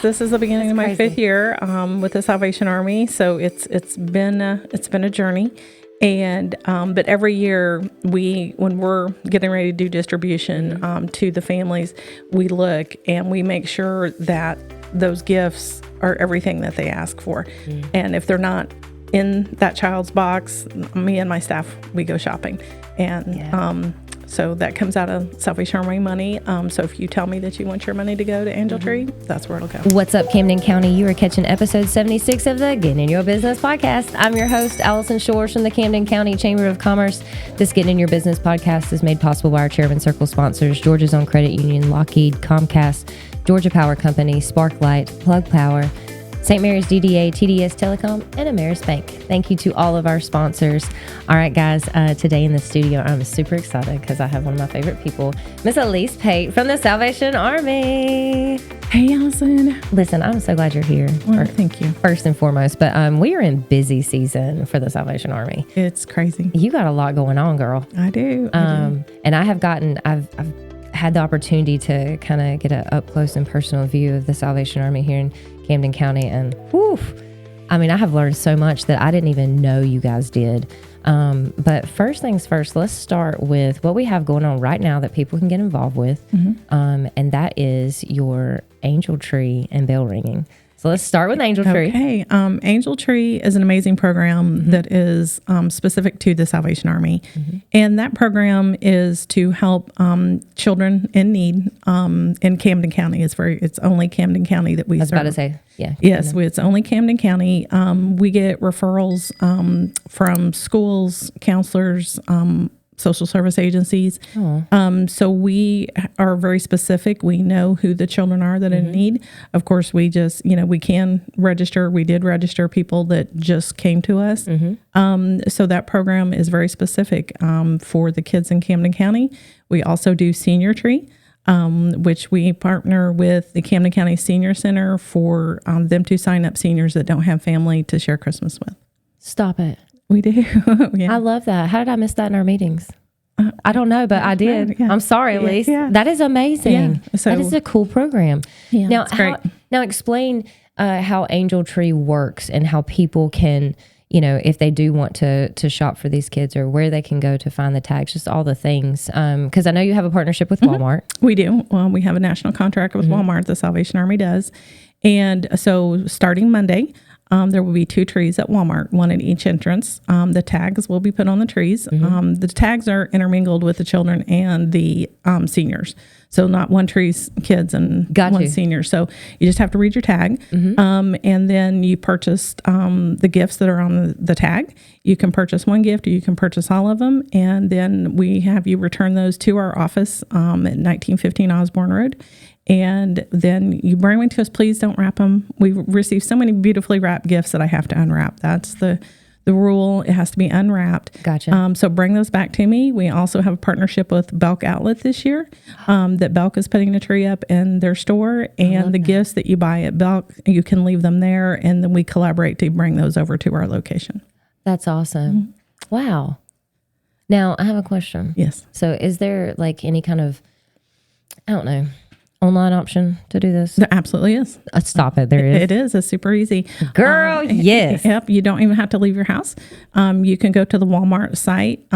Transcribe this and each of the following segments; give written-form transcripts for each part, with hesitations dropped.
This is the beginning of my fifth year with the Salvation Army, so it's been a journey, and but every year when we're getting ready to do distribution to the families, we look and we make sure that those gifts are everything that they ask for, and if they're not in that child's box, me and my staff, we go shopping, and so that comes out of Salvation Army money. So if you tell me that you want your money to go to Angel Tree, that's where it'll go. What's up, Camden County? You are catching episode 76 of the Getting in Your Business podcast. I'm your host, Alise Pate from the Camden County Chamber of Commerce. This Getting in Your Business podcast is made possible by our Chairman Circle sponsors, Georgia's Own Credit Union, Lockheed, Comcast, Georgia Power Company, Sparklight, Plug Power, St.Marys DDA, TDS Telecom, and Alise Bank. Thank you to all of our sponsors. All right, guys, today in the studio, I'm super excited because I have one of my favorite people, Miss Alise Pate from the Salvation Army. Hey, Allison. Listen, I'm so glad you're here. Well, thank you. First and foremost, but we are in busy season for the Salvation Army. It's crazy. You got a lot going on, girl. I do. And I've had the opportunity to kind of get an up close and personal view of the Salvation Army here in Camden County, and I mean, I have learned so much that I didn't even know you guys did. But first things first, let's start with what we have going on right now that people can get involved with, and that is your Angel Tree and bell ringing. So let's start with Angel Tree. Okay. Angel Tree is an amazing program that is specific to the Salvation Army. And that program is to help children in need in Camden County. It's only Camden County that we serve. I was about to say, yeah. Yes, it's only Camden County. We get referrals from schools, counselors, social service agencies. So we are very specific. We know who the children are that are in need. Of course, we just, we can register. We did register people that just came to us. So that program is very specific for the kids in Camden County. We also do Senior Tree, which we partner with the Camden County Senior Center for them to sign up seniors that don't have family to share Christmas with. Stop it. We do. Yeah. I love that. How did I miss that in our meetings? I don't know, but I did. Yeah. I'm sorry, Alise. Yeah. That is amazing. Yeah. So, that is a cool program. Yeah, now, it's great. Now explain how Angel Tree works and how people can, if they do want to shop for these kids, or where they can go to find the tags, just all the things. Because I know you have a partnership with Walmart. We do. Well, we have a national contract with Walmart, the Salvation Army does. And so starting Monday, there will be 2 trees at Walmart, one at each entrance. The tags will be put on the trees. The tags are intermingled with the children and the seniors. So not one tree's kids and one senior. So you just have to read your tag. And then you purchase the gifts that are on the tag. You can purchase one gift or you can purchase all of them. And then we have you return those to our office at 1915 Osborne Road. And then you bring them to us. Please don't wrap them. We receive so many beautifully wrapped gifts that I have to unwrap. That's the rule. It has to be unwrapped. Gotcha. So bring those back to me. We also have a partnership with Belk Outlet this year that Belk is putting a tree up in their store. And the gifts that you buy at Belk, you can leave them there. And then we collaborate to bring those over to our location. That's awesome. Wow. Now, I have a question. Yes. So is there like any kind of, I don't know, online option to do this? There absolutely is. Stop it. There is. It is. It's super easy. Girl, yes. Yep. You don't even have to leave your house. You can go to the Walmart site.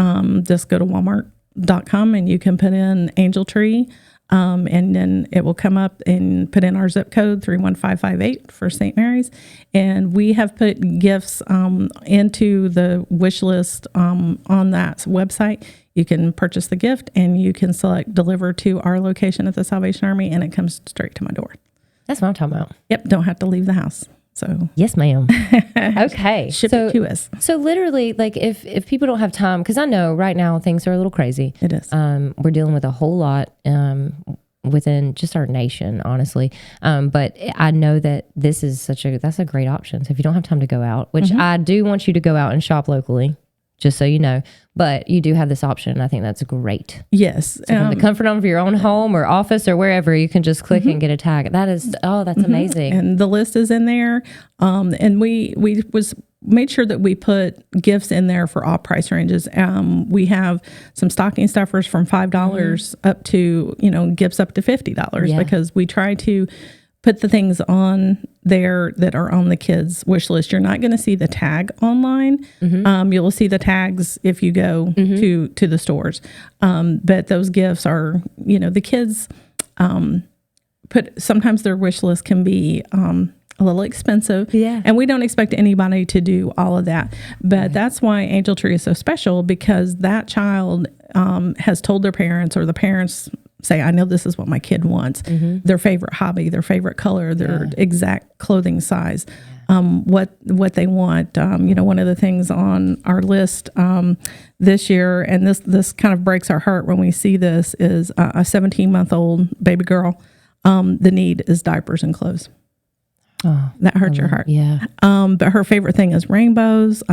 Just go to walmart.com and you can put in Angel Tree. And then it will come up and put in our zip code 31558 for St.Marys. And we have put gifts into the wish list on that website. You can purchase the gift and you can select deliver to our location at the Salvation Army, and it comes straight to my door. That's what I'm talking about. Yep. Don't have to leave the house. So yes, ma'am. Okay. Ship it to us. So literally, like if people don't have time, because I know right now things are a little crazy. It is. We're dealing with a whole lot within just our nation, honestly. But I know that this is that's a great option. So if you don't have time to go out, which I do want you to go out and shop locally, just so you know, but you do have this option. I think that's great. Yes. So from the comfort of your own home or office or wherever, you can just click and get a tag. That is, that's amazing. And the list is in there. And we made sure that we put gifts in there for all price ranges. We have some stocking stuffers from $5 up to, gifts up to $50 because we try to put the things on there that are on the kids' wish list. You're not going to see the tag online. You'll see the tags if you go to the stores. But those gifts are, the kids sometimes their wish list can be a little expensive. Yeah. And we don't expect anybody to do all of that. But that's why Angel Tree is so special, because that child has told their parents, or the parents say, I know this is what my kid wants. Their favorite hobby, their favorite color, their exact clothing size, what they want. One of the things on our list this year, and this kind of breaks our heart when we see this, is a 17-month-old baby girl. The need is diapers and clothes. Oh, that hurts your heart. Yeah. But her favorite thing is rainbows.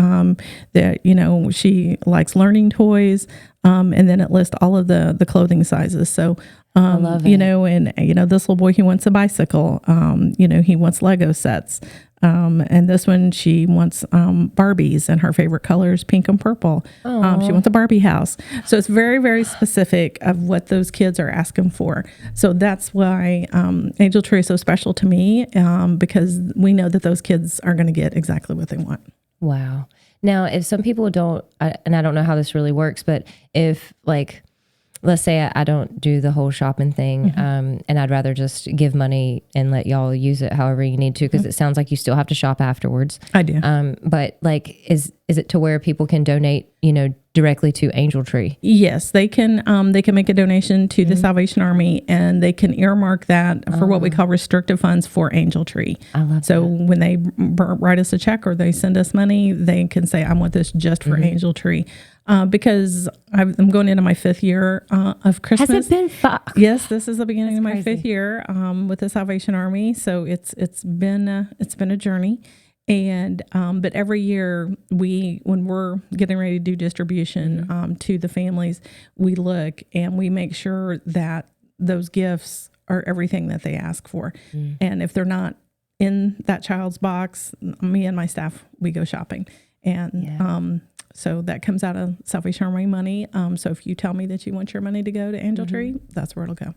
She likes learning toys. And then it lists all of the clothing sizes. So, I love it. This little boy, he wants a bicycle. He wants Lego sets. And this one, she wants Barbies, and her favorite color is pink and purple. She wants a Barbie house. So it's very, very specific of what those kids are asking for. So that's why Angel Tree is so special to me, because we know that those kids are going to get exactly what they want. Wow. Now, if some people don't, and I don't know how this really works, but if let's say I don't do the whole shopping thing, and I'd rather just give money and let y'all use it however you need to, because it sounds like you still have to shop afterwards. I do. But is it to where people can donate, directly to Angel Tree? Yes, they can make a donation to the Salvation Army, and they can earmark that for what we call restricted funds for Angel Tree. I love so that. When they write us a check or they send us money, they can say, I want this just for Angel Tree. Because I'm going into my 5th year of Christmas. Has it been 5? Yes, this is the beginning of my crazy. 5th year with the Salvation Army. So it's been a journey. And but every year when we're getting ready to do distribution to the families, we look and we make sure that those gifts are everything that they ask for. And if they're not in that child's box, me and my staff, we go shopping. And so that comes out of Salvation Army money. So if you tell me that you want your money to go to Angel Tree, that's where it'll go.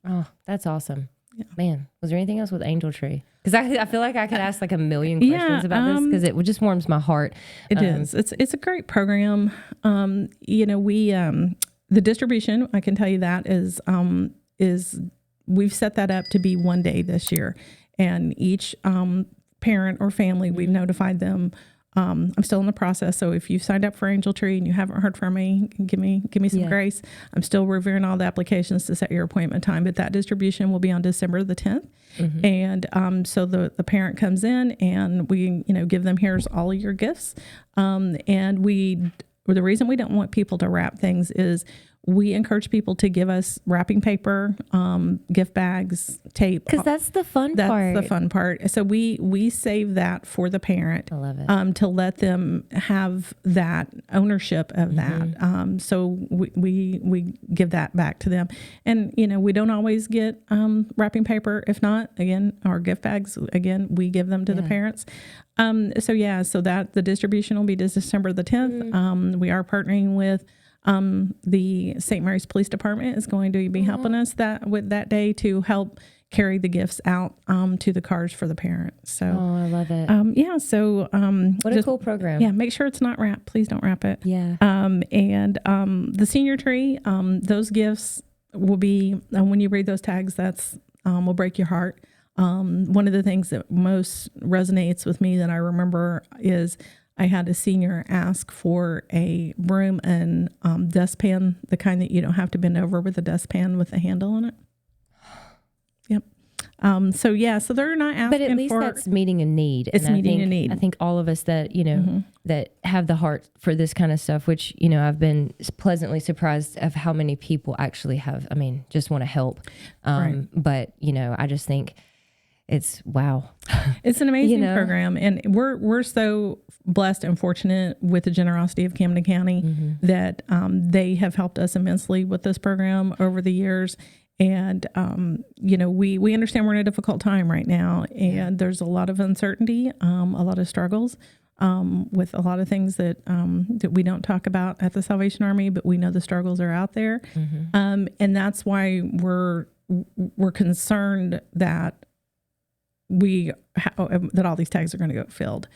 Oh, that's awesome. Yeah. Man, was there anything else with Angel Tree? Because I feel like I could ask a million questions about this, because it just warms my heart. It is. It's a great program. The distribution, I can tell you that is we've set that up to be one day this year, and each parent or family, we've notified them. I'm still in the process. So if you've signed up for Angel Tree and you haven't heard from me, give me some grace. I'm still reviewing all the applications to set your appointment time, but that distribution will be on December the 10th. And so the parent comes in and we, give them, here's all of your gifts. And the reason we don't want people to wrap things is we encourage people to give us wrapping paper, gift bags, tape. Because that's the fun part. That's the fun part. So we save that for the parent. I love it. To let them have that ownership of that. So we give that back to them. And, we don't always get wrapping paper. If not, again, our gift bags, again, we give them to the parents. So that the distribution will be December the 10th. We are partnering with the St.Marys Police Department is going to be helping us that day to help carry the gifts out to the cars for the parents. So I love it. What a cool program. Yeah, make sure it's not wrapped. Please don't wrap it. Yeah. And the senior tree, those gifts will be when you read those tags, that's will break your heart. One of the things that most resonates with me that I remember is I had a senior ask for a broom and dustpan, the kind that you don't have to bend over, with a dustpan with a handle on it. Yep. So they're not asking for... But at least that's meeting a need. It's meeting a need. I think all of us that, that have the heart for this kind of stuff, which, I've been pleasantly surprised of how many people actually have, just want to help. Right. But, I just think it's wow. It's an amazing program. And we're so blessed and fortunate with the generosity of Camden County that they have helped us immensely with this program over the years. And, we understand we're in a difficult time right now, and there's a lot of uncertainty, a lot of struggles with a lot of things that we don't talk about at the Salvation Army, but we know the struggles are out there. And that's why we're concerned that that all these tags are going to go filled.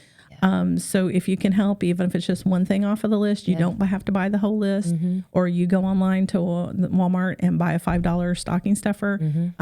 So if you can help, even if it's just one thing off of the list, you don't have to buy the whole list, or you go online to Walmart and buy a $5 stocking stuffer.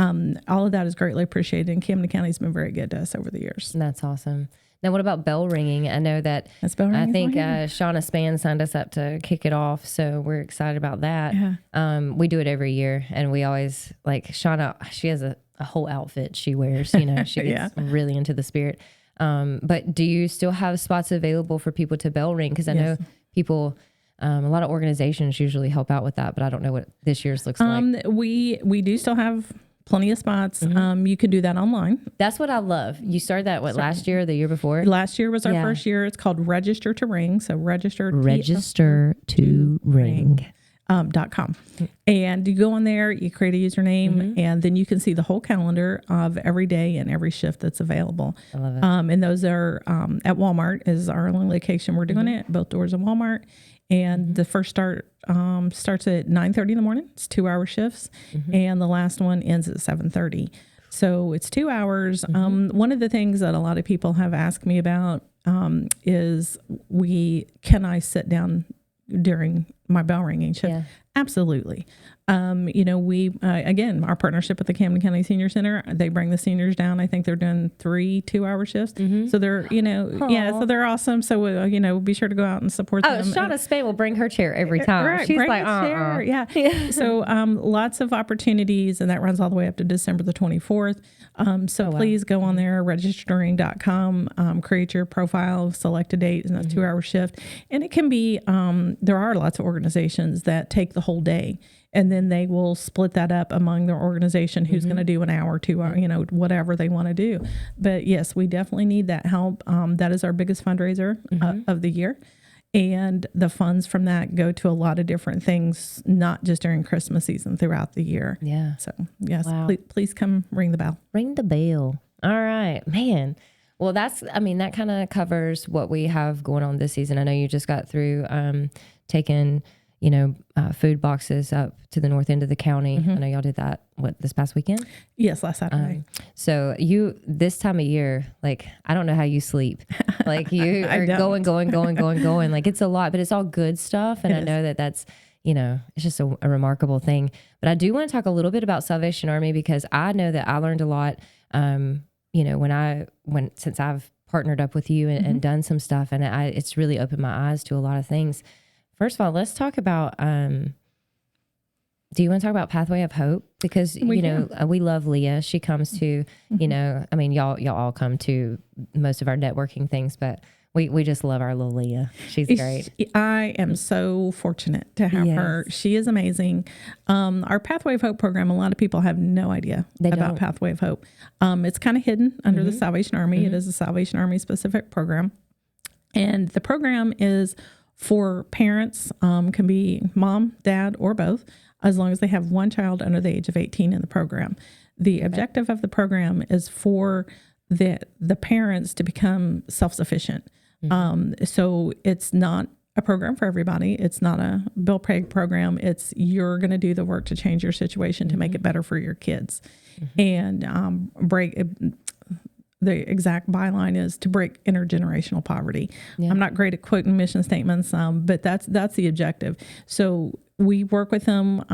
All of that is greatly appreciated. And Camden County's been very good to us over the years. That's awesome. Now, what about bell ringing? I know that I think Shauna Span signed us up to kick it off, so we're excited about that. Yeah. We do it every year, and we always like Shauna. She has a whole outfit she wears. You know, she gets really into the spirit. But do you still have spots available for people to bell ring? Because I know people, a lot of organizations usually help out with that, but I don't know what this year's looks like. We do still have plenty of spots. You can do that online. That's what I love. You started that last year or the year before? Last year was our first year. It's called Register to Ring. So register to ring. .com. And you go on there, you create a username, and then you can see the whole calendar of every day and every shift that's available. I love it. And those are at Walmart is our only location we're doing it, both doors of Walmart. And the first starts at 9:30 in the morning. It's 2-hour shifts. And the last one ends at 7:30. So it's 2 hours. One of the things that a lot of people have asked me about is can I sit down during my bell ringing shift? Yeah. Absolutely. Again, our partnership with the Camden County Senior Center, they bring the seniors down. I think they're doing 3 2-hour shifts. So they're, so they're awesome. So, be sure to go out and support them. Shauna Spain will bring her chair every time. Right, she's bring like, a chair. Yeah. So lots of opportunities, and that runs all the way up to December the 24th. Please go on there, registering.com, create your profile, select a date, and that's 2-hour shift. And it can be, there are lots of organizations that take the whole day, and then they will split that up among their organization who's going to do an hour, 2 hour, whatever they want to do. But yes, we definitely need that help. That is our biggest fundraiser of the year. And the funds from that go to a lot of different things, not just during Christmas season, throughout the year. Yeah. So yes, please come ring the bell. Ring the bell. All right, man. Well, that kind of covers what we have going on this season. I know you just got through taking food boxes up to the north end of the county. I know y'all did that, this past weekend? Yes, last Saturday. So this time of year, like, I don't know how you sleep. Like, you are going. Like, it's a lot, but it's all good stuff. And I know that's, it's just a remarkable thing. But I do want to talk a little bit about Salvation Army, because I know that I learned a lot, since I've partnered up with you and done some stuff, and it's really opened my eyes to a lot of things. First of all, let's talk about, do you want to talk about Pathway of Hope? Because, we love Leah. She comes to, y'all all come to most of our networking things, but we just love our little Leah. She's great. I am so fortunate to have her. She is amazing. Our Pathway of Hope program, a lot of people have no idea about Pathway of Hope. It's kind of hidden under the Salvation Army. It is a Salvation Army specific program. And the program is for parents, can be mom, dad, or both, as long as they have one child under the age of 18 in the program. The objective of the program is for the parents to become self-sufficient. So it's not a program for everybody. It's not a bill pay program. It's you're going to do the work to change your situation to make it better for your kids. And the exact byline is to break intergenerational poverty. I'm not great at quoting mission statements, but that's the objective. So we work with them.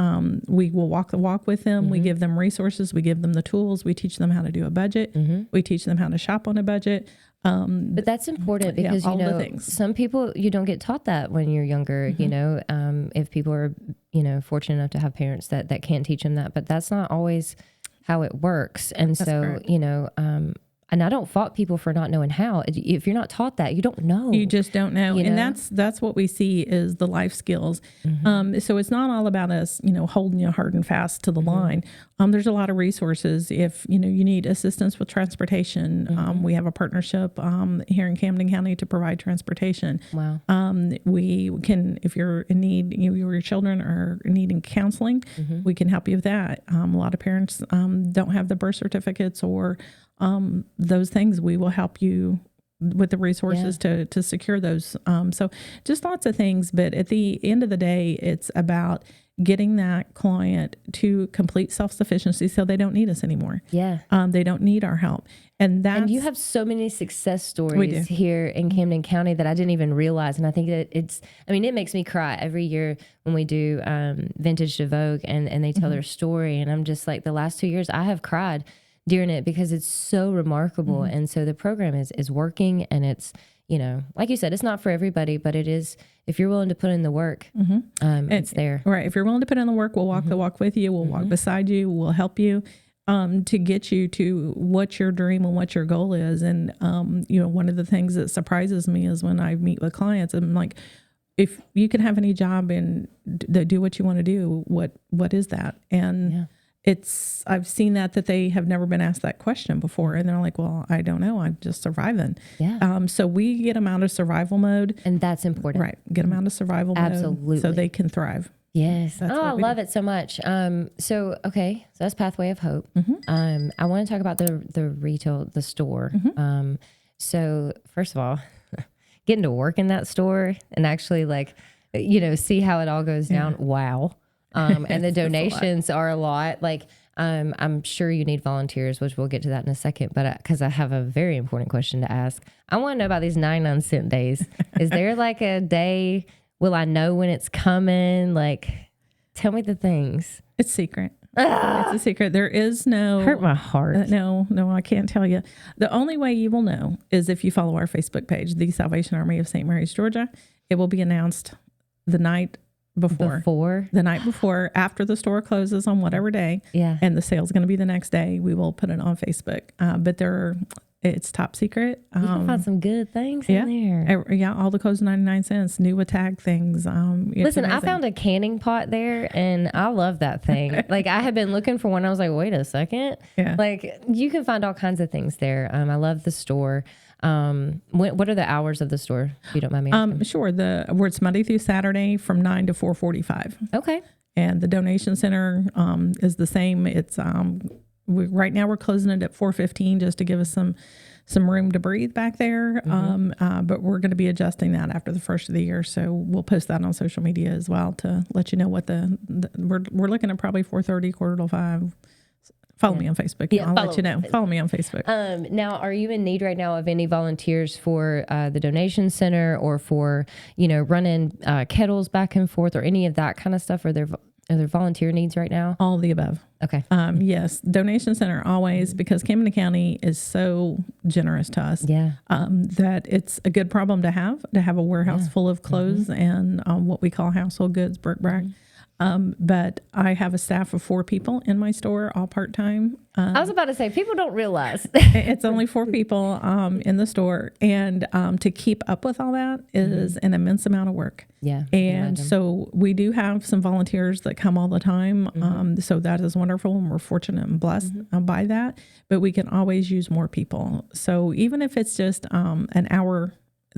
We will walk the walk with them. We give them resources. We give them the tools. We teach them how to do a budget. We teach them how to shop on a budget. But that's important because, some people, you don't get taught that when you're younger, if people are, fortunate enough to have parents that can't teach them that, but that's not always how it works. And that's correct. And I don't fault people for not knowing how. If you're not taught that, you don't know. You just don't know. And that's what we see is the life skills. So it's not all about us, holding you hard and fast to the line. There's a lot of resources. If, you need assistance with transportation, we have a partnership here in Camden County to provide transportation. Wow. We can, if you're in need, your children are needing counseling, we can help you with that. A lot of parents don't have the birth certificates or those things. We will help you with the resources to secure those. So just lots of things. But at the end of the day, it's about getting that client to complete self-sufficiency so they don't need us anymore. Yeah. They don't need our help. And that's, And you have so many success We do. stories here in Camden County that I didn't even realize. And I think that it makes me cry every year when we do Vintage to Vogue and they tell their story. And I'm just like, the last 2 years I have cried during it because it's so remarkable. And so the program is working, and it's, like you said, it's not for everybody, but it is, if you're willing to put in the work, it's there. Right. If you're willing to put in the work, we'll walk the walk with you. We'll walk beside you. We'll help you. To get you to what your dream and what your goal is. And, one of the things that surprises me is when I meet with clients, I'm like, if you can have any job and do what you want to do, what is that? And I've seen that they have never been asked that question before. And they're like, well, I don't know. I'm just surviving. Yeah. So we get them out of survival mode. And that's important. Right. Get them out of survival Absolutely. mode so they can thrive. Yes. I love it so much. So that's Pathway of Hope. I want to talk about the retail, the store. So first of all, getting to work in that store and actually see how it all goes down. Wow. And the donations are a lot. I'm sure you need volunteers, which we'll get to that in a second, but because I have a very important question to ask. I want to know about these 99-cent days. Is there a day? Will I know when it's coming? Tell me the things. It's secret. It's a secret. There is no... Hurt my heart. No, I can't tell you. The only way you will know is if you follow our Facebook page, The Salvation Army of St.Marys, Georgia. It will be announced the night before. The night before, after the store closes on whatever day. Yeah. And the sale's going to be the next day. We will put it on Facebook. But it's top secret. You can find some good things in there. Yeah, all the clothes 99 cents, new tag things. Listen, I found a canning pot there, and I love that thing. I had been looking for one. I was like, wait a second. Yeah. You can find all kinds of things there. I love the store. What are the hours of the store, if you don't mind me asking? Sure. It's Monday through Saturday from 9 to 4:45. Okay. And the donation center is the same. It's right now we're closing it at 4:15 just to give us some room to breathe back there. But we're going to be adjusting that after the first of the year. So we'll post that on social media as well to let you know what we're looking at probably 4:30, 4:45. Follow me on Facebook. I'll let you know. Follow me on Facebook. Now, are you in need right now of any volunteers for the donation center or for, running kettles back and forth or any of that kind of stuff? Are there volunteer needs right now? All the above. Okay. Yes. Donation center always, because Camden County is so generous to us. Yeah. That it's a good problem to have a warehouse full of clothes and what we call household goods, bric-a-brac. But I have a staff of 4 people in my store, all part-time. I was about to say, people don't realize. It's only 4 people in the store. And to keep up with all that is an immense amount of work. Yeah. And so we do have some volunteers that come all the time. So that is wonderful. And we're fortunate and blessed by that. But we can always use more people. So even if it's just an hour,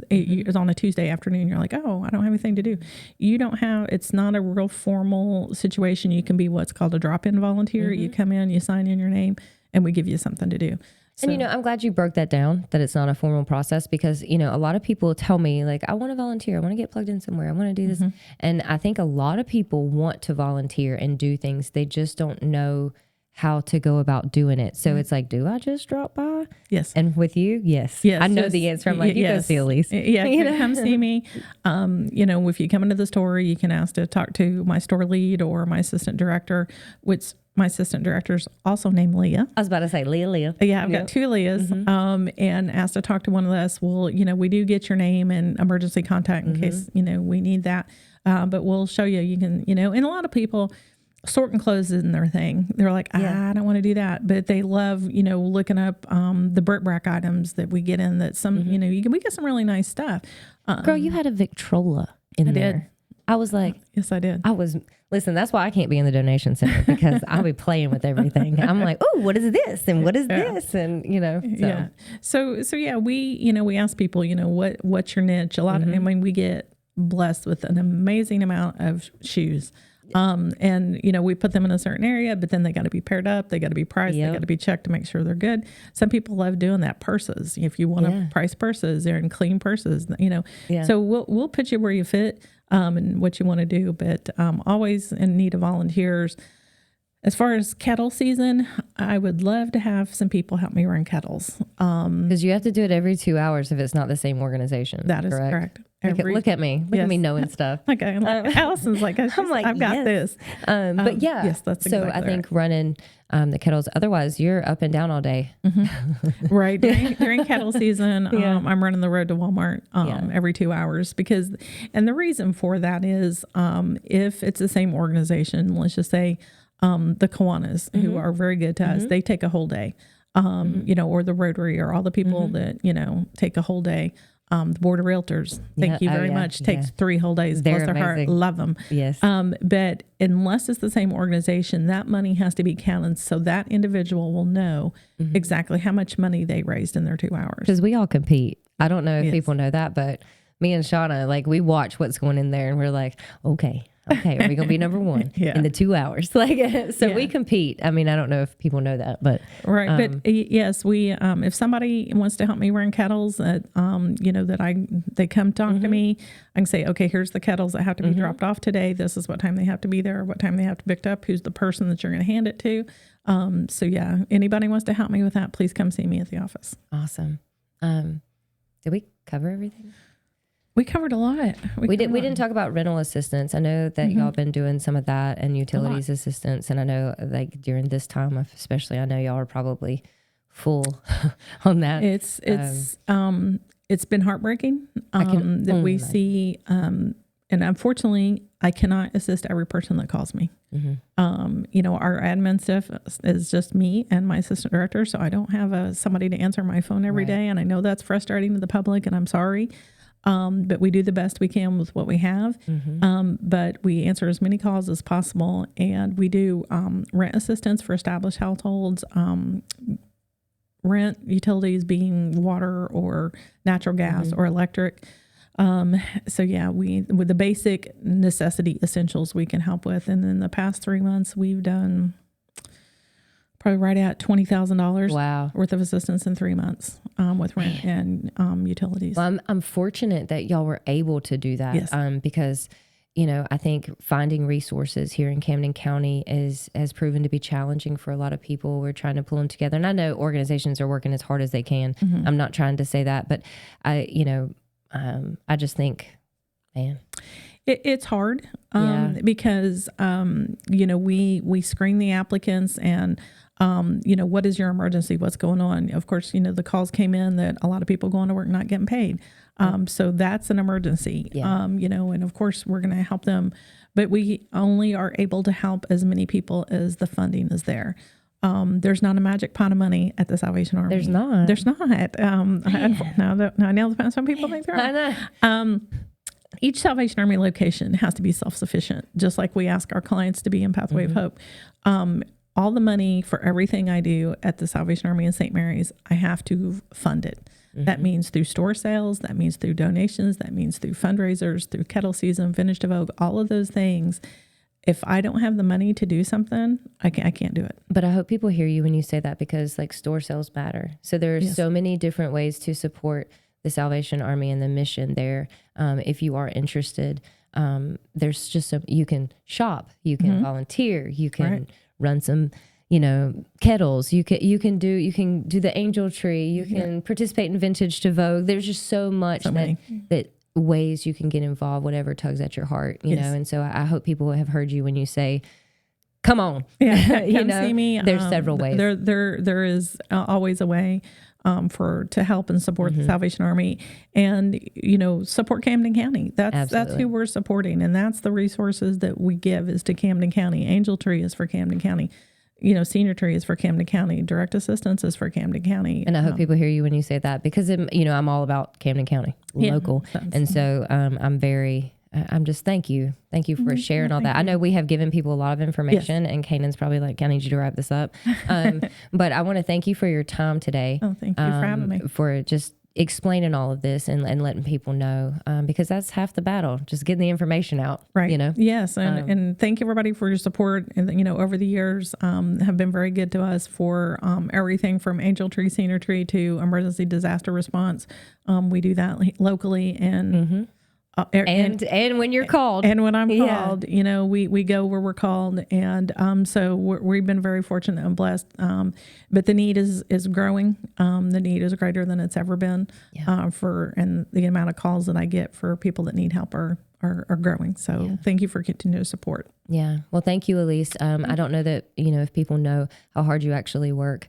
it's on a Tuesday afternoon, you're like, oh, I don't have anything to do. It's not a real formal situation. You can be what's called a drop-in volunteer. You come in, you sign in your name, and we give you something to do. So, and, I'm glad you broke that down, that it's not a formal process, because, a lot of people tell me, I want to volunteer. I want to get plugged in somewhere. I want to do this. And I think a lot of people want to volunteer and do things. They just don't know how to go about doing it. So it's like, do I just drop by? Yes. And with you? Yes. I know the answer. I'm like, you go see Alise. Yeah, come see me. If you come into the store, you can ask to talk to my store lead or my assistant director, which my assistant director is also named Leah. I was about to say Leah. Yeah, I've got 2 Leahs, and asked to talk to one of us. Well, we do get your name and emergency contact in case, we need that. But we'll show you. You can, and a lot of people, sorting clothes isn't their thing. They're like, I don't want to do that. But they love, looking up the bric-a-brac items that we get in that some, we get some really nice stuff. Girl, you had a Victrola in there. Did. I was like, yes, I did. Listen, that's why I can't be in the donation center, because I'll be playing with everything. I'm like, oh, what is this? And what is this? And, so. So yeah, we ask people, what's your niche? A lot of, we get blessed with an amazing amount of shoes. And we put them in a certain area, but then they got to be paired up. They got to be priced. They got to be checked to make sure they're good. Some people love doing that. Purses. If you want to price purses, they're in clean purses, so we'll put you where you fit, and what you want to do, but, always in need of volunteers. As far as kettle season, I would love to have some people help me run kettles. Because you have to do it every 2 hours if it's not the same organization. That is correct. Look at me. Look at me knowing stuff. Okay. Allison's like, I'm like, I've got this. But yeah. Yes, that's exactly so I think running the kettles, otherwise you're up and down all day. Right. During kettle season, I'm running the road to Walmart every 2 hours and the reason for that is if it's the same organization, let's just say the Kiwanis, who are very good to us, they take a whole day, or the Rotary or all the people that, take a whole day. The Board of Realtors, thank you very much, takes 3 whole days. They're Bless their heart, love them. Yes. But unless it's the same organization, that money has to be counted so that individual will know exactly how much money they raised in their 2 hours. Because we all compete. I don't know if people know that, but me and Shauna, like, we watch what's going in there and we're like, okay, are we going to be number one in the 2 hours? We compete. I mean, I don't know if people know that, but. Right. But yes, we, if somebody wants to help me run kettles that, they come talk to me, I can say, okay, here's the kettles that have to be dropped off today. This is what time they have to be there, what time they have to be picked up, who's the person that you're going to hand it to. Anybody wants to help me with that, please come see me at the office. Awesome. Did we cover everything? We covered a lot. We didn't talk about rental assistance. I know that y'all been doing some of that and utilities assistance. And I know like during this time, especially, I know y'all are probably full on that. It's been heartbreaking that we see. And unfortunately, I cannot assist every person that calls me. Our admin staff is just me and my assistant director. So I don't have somebody to answer my phone every day. And I know that's frustrating to the public and I'm sorry. But we do the best we can with what we have. But we answer as many calls as possible. And we do rent assistance for established households, rent utilities being water or natural gas or electric. With the basic necessity essentials we can help with. And in the past 3 months, we've done probably right at $20,000 worth of assistance in 3 months with rent and utilities. Well, I'm fortunate that y'all were able to do that because, I think finding resources here in Camden County has proven to be challenging for a lot of people. We're trying to pull them together. And I know organizations are working as hard as they can. I'm not trying to say that, but I just think, man. It's hard because, we screen the applicants and, what is your emergency? What's going on? Of course, the calls came in that a lot of people going to work not getting paid. So that's an emergency, and of course we're going to help them, but we only are able to help as many people as the funding is there. There's not a magic pot of money at the Salvation Army. There's not. I know some people think there are. I know. Each Salvation Army location has to be self-sufficient, just like we ask our clients to be in Pathway of Hope. All the money for everything I do at the Salvation Army in St.Marys, I have to fund it. That means through store sales, that means through donations, that means through fundraisers, through kettle season, finish to vogue, all of those things. If I don't have the money to do something, I can't do it. But I hope people hear you when you say that, because like store sales matter. So there are so many different ways to support the Salvation Army and the mission there. If you are interested, there's just you can shop, you can volunteer, you can run some, kettles. You can do the angel tree. You can participate in Vintage to Vogue. There's just so much that ways you can get involved, whatever tugs at your heart, you know. And so I hope people have heard you when you say, "Come on, come see me." There's several ways. There is always a way to help and support the Salvation Army, and support Camden County. That's who we're supporting, and that's the resources that we give is to Camden County. Angel Tree is for Camden County. Senior Tree is for Camden County. Direct assistance is for Camden County. And I hope people hear you when you say that, because I'm all about Camden County, local, and so I'm just thank you for sharing all that. I know we have given people a lot of information, and Kanan's probably like, I need you to wrap this up. But I want to thank you for your time today. Oh, thank you for having me. For just explaining all of this and letting people know, because that's half the battle, just getting the information out. Right. Yes. And thank you everybody for your support. And, over the years have been very good to us for everything from Angel Tree, Senior Tree to emergency disaster response. We do that locally, and And when you're called. And when I'm called, we go where we're called. And so we've been very fortunate and blessed. But the need is growing. The need is greater than it's ever been and the amount of calls that I get for people that need help are growing. So thank you for continued support. Yeah. Well, thank you, Alise. I don't know that, if people know how hard you actually work.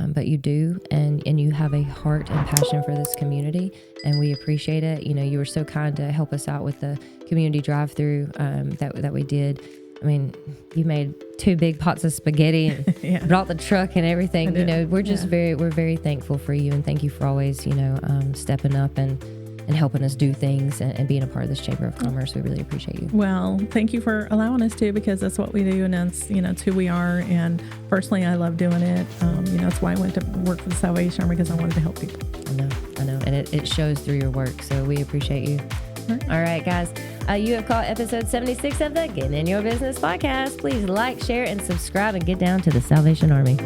But you do, and you have a heart and passion for this community, and we appreciate it. You were so kind to help us out with the community drive-through that we did. I mean, you made 2 big pots of spaghetti and brought the truck and everything. We're just we're very thankful for you, and thank you for always, stepping up and helping us do things and being a part of this Chamber of Commerce. We really appreciate you. Well, thank you for allowing us to, because that's what we do, and it's who we are. And personally, I love doing it. That's why I went to work for the Salvation Army, because I wanted to help people. I know, and it shows through your work. So we appreciate you. All right, guys. You have caught episode 76 of the Getting in Your Business podcast. Please like, share, and subscribe, and get down to the Salvation Army.